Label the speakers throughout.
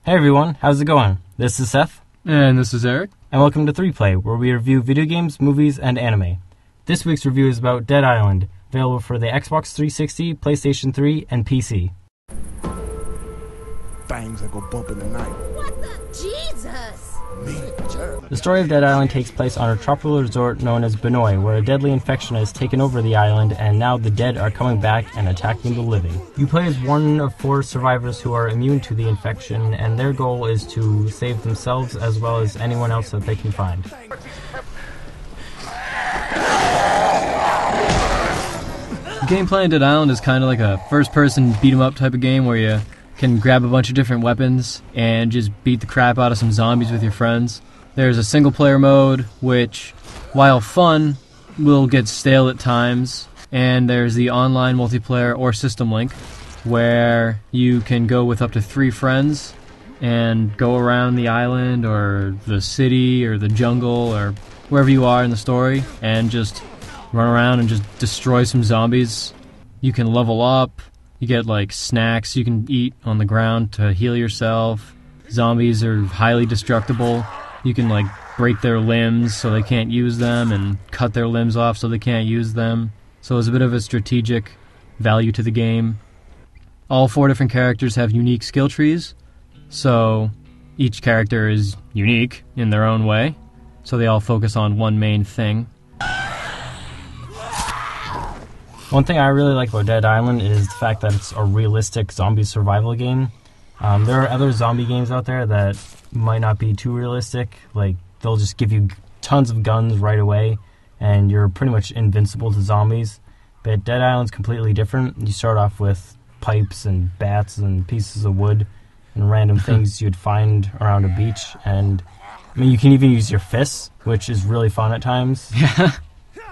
Speaker 1: Hey everyone, how's it going? This is Seth.
Speaker 2: And this is Eric.
Speaker 1: And welcome to 3Play, where we review video games, movies, and anime. This week's review is about Dead Island, available for the Xbox 360, PlayStation 3, and PC.
Speaker 3: Things that go bump in the night.
Speaker 4: What the? Jesus!
Speaker 1: The story of Dead Island takes place on a tropical resort known as Benoi, where a deadly infection has taken over the island, and now the dead are coming back and attacking the living. You play as one of 4 survivors who are immune to the infection, and their goal is to save themselves as well as anyone else that they can find.
Speaker 2: Gameplay in Dead Island is kind of like a first-person beat-em-up type of game where you can grab a bunch of different weapons and just beat the crap out of some zombies with your friends. There's a single-player mode, which, while fun, will get stale at times. And there's the online multiplayer or system link, where you can go with up to 3 friends and go around the island or the city or the jungle or wherever you are in the story and just run around and just destroy some zombies. You can level up. You get, like, snacks you can eat on the ground to heal yourself. Zombies are highly destructible. You can, like, break their limbs so they can't use them and cut their limbs off so they can't use them. So there's a bit of a strategic value to the game. All 4 different characters have unique skill trees, so each character is unique in their own way. So they all focus on one main thing.
Speaker 1: One thing I really like about Dead Island is the fact that it's a realistic zombie survival game. There are other zombie games out there that might not be too realistic. Like, they'll just give you tons of guns right away, and you're pretty much invincible to zombies. But Dead Island's completely different. You start off with pipes and bats and pieces of wood and random things you'd find around a beach. And, I mean, you can even use your fists, which is really fun at times.
Speaker 2: Yeah.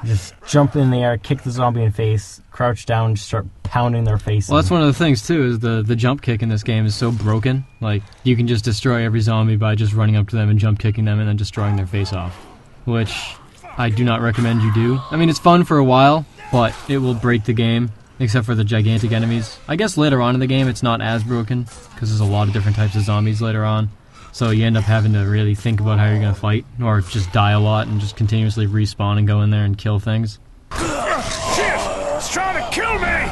Speaker 1: Just jump in the air, kick the zombie in the face, crouch down, just start pounding their face.
Speaker 2: Well, that's one of the things, too, is the jump kick in this game is so broken. Like, you can just destroy every zombie by just running up to them and jump kicking them and then destroying their face off. Which I do not recommend you do. I mean, it's fun for a while, but it will break the game, except for the gigantic enemies. I guess later on in the game it's not as broken, because there's a lot of different types of zombies later on. So you end up having to really think about how you're going to fight, or just die a lot and just continuously respawn and go in there and kill things.
Speaker 3: It's trying to kill me!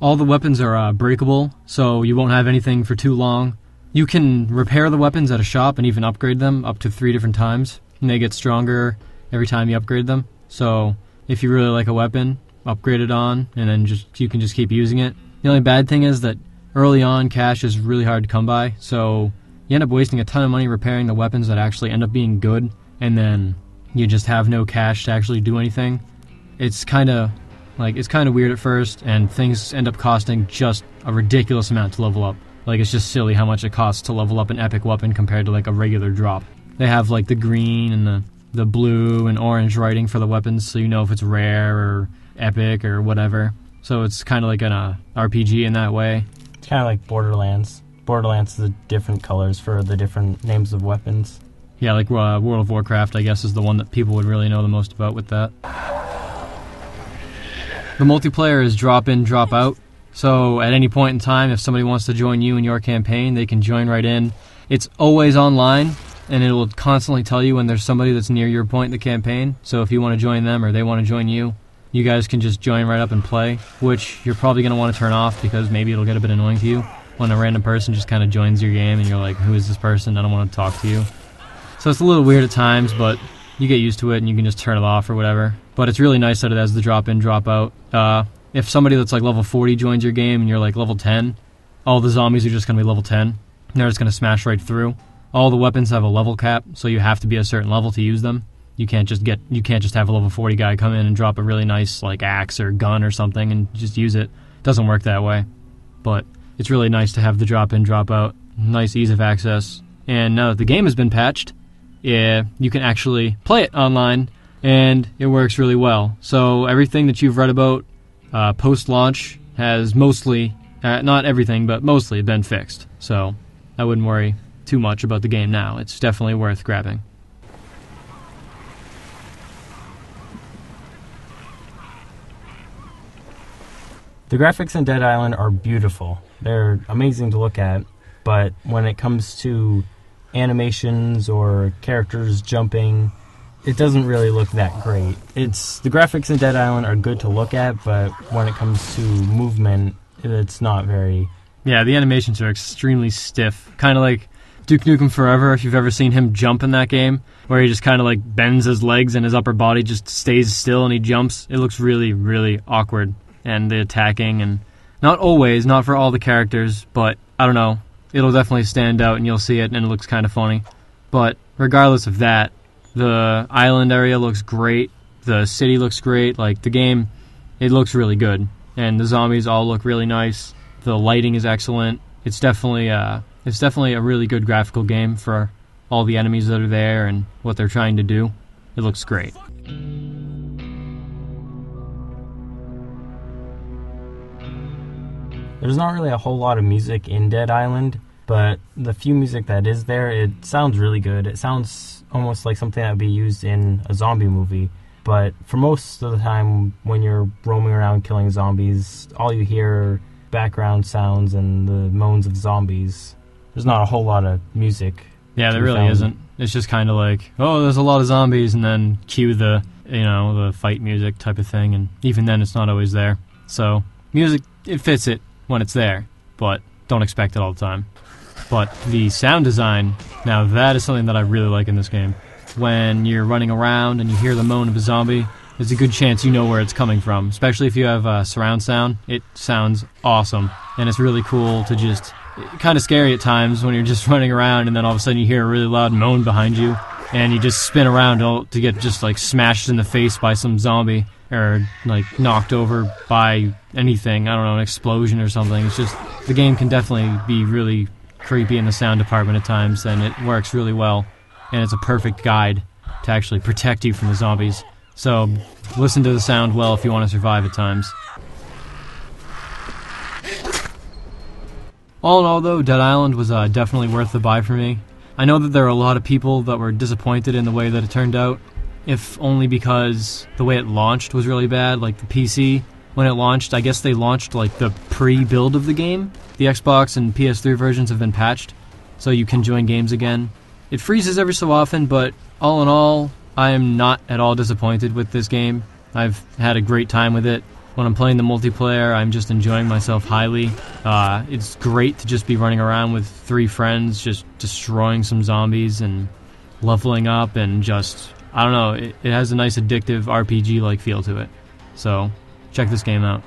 Speaker 2: All the weapons are breakable, so you won't have anything for too long. You can repair the weapons at a shop and even upgrade them up to 3 different times, and they get stronger every time you upgrade them. So if you really like a weapon, upgrade it on, and then you can just keep using it. The only bad thing is that early on, cash is really hard to come by, so you end up wasting a ton of money repairing the weapons that actually end up being good, and then you just have no cash to actually do anything. It's kind of weird at first, and things end up costing just a ridiculous amount to level up. Like, it's just silly how much it costs to level up an epic weapon compared to, like, a regular drop. They have, like, the green and the blue and orange writing for the weapons, so you know if it's rare or epic or whatever. So it's kind of like an RPG in that way.
Speaker 1: It's kind of like Borderlands. Borderlands is the different colors for the different names of weapons.
Speaker 2: Yeah, like World of Warcraft, I guess, is the one that people would really know the most about with that. The multiplayer is drop in, drop out. So at any point in time, if somebody wants to join you in your campaign, they can join right in. It's always online, and it will constantly tell you when there's somebody that's near your point in the campaign. So if you want to join them or they want to join you, you guys can just join right up and play, which you're probably going to want to turn off because maybe it'll get a bit annoying to you when a random person just kind of joins your game and you're like, who is this person? I don't want to talk to you. So it's a little weird at times, but you get used to it and you can just turn it off or whatever. But it's really nice that it has the drop in, drop out. If somebody that's like level 40 joins your game and you're like level 10, all the zombies are just going to be level 10. And they're just going to smash right through. All the weapons have a level cap, so you have to be a certain level to use them. You can't just have a level 40 guy come in and drop a really nice like axe or gun or something and just use it. It doesn't work that way. But it's really nice to have the drop in, drop out, nice ease of access. And now that the game has been patched, you can actually play it online, and it works really well. So everything that you've read about post-launch has mostly, not everything, but mostly been fixed. So I wouldn't worry too much about the game now. It's definitely worth grabbing.
Speaker 1: The graphics in Dead Island are beautiful. They're amazing to look at, but when it comes to animations or characters jumping, it doesn't really look that great. The graphics in Dead Island are good to look at, but when it comes to movement, it's not very...
Speaker 2: Yeah, the animations are extremely stiff. Kind of like Duke Nukem Forever, if you've ever seen him jump in that game, where he just kind of like bends his legs and his upper body just stays still and he jumps. It looks really, really awkward. And the attacking, and not always, not for all the characters, but I don't know. It'll definitely stand out and you'll see it and it looks kind of funny. But regardless of that, the island area looks great. The city looks great. Like, the game, it looks really good. And the zombies all look really nice. The lighting is excellent. It's definitely a really good graphical game for all the enemies that are there and what they're trying to do. It looks great.
Speaker 1: There's not really a whole lot of music in Dead Island, but the few music that is there, it sounds really good. It sounds almost like something that would be used in a zombie movie. But for most of the time, when you're roaming around killing zombies, all you hear are background sounds and the moans of zombies. There's not a whole lot of music.
Speaker 2: Yeah, there really isn't. It's just kind of like, oh, there's a lot of zombies, and then cue the fight music type of thing, and even then it's not always there. So, music, it fits it when it's there, but don't expect it all the time. But the sound design, now that is something that I really like in this game. When you're running around and you hear the moan of a zombie, there's a good chance you know where it's coming from, especially if you have surround sound. It sounds awesome, and it's really cool to just... kind of scary at times when you're just running around and then all of a sudden you hear a really loud moan behind you and you just spin around to get just like smashed in the face by some zombie or like knocked over by anything, I don't know, an explosion or something. It's just, the game can definitely be really creepy in the sound department at times, and it works really well, and it's a perfect guide to actually protect you from the zombies. So listen to the sound well if you want to survive at times. All in all, though, Dead Island was definitely worth the buy for me. I know that there are a lot of people that were disappointed in the way that it turned out, if only because the way it launched was really bad. Like, the PC, when it launched, I guess they launched like the pre-build of the game. The Xbox and PS3 versions have been patched, so you can join games again. It freezes every so often, but all in all, I am not at all disappointed with this game. I've had a great time with it. When I'm playing the multiplayer, I'm just enjoying myself highly. It's great to just be running around with 3 friends, just destroying some zombies and leveling up, and just, I don't know, it has a nice addictive RPG-like feel to it. So, check this game out.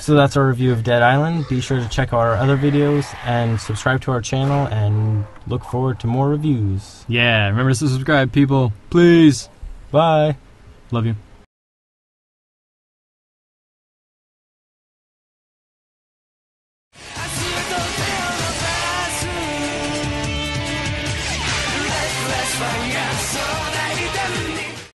Speaker 1: So that's our review of Dead Island. Be sure to check out our other videos and subscribe to our channel, and look forward to more reviews.
Speaker 2: Yeah, remember to subscribe, people. Please.
Speaker 1: Bye.
Speaker 2: Love you.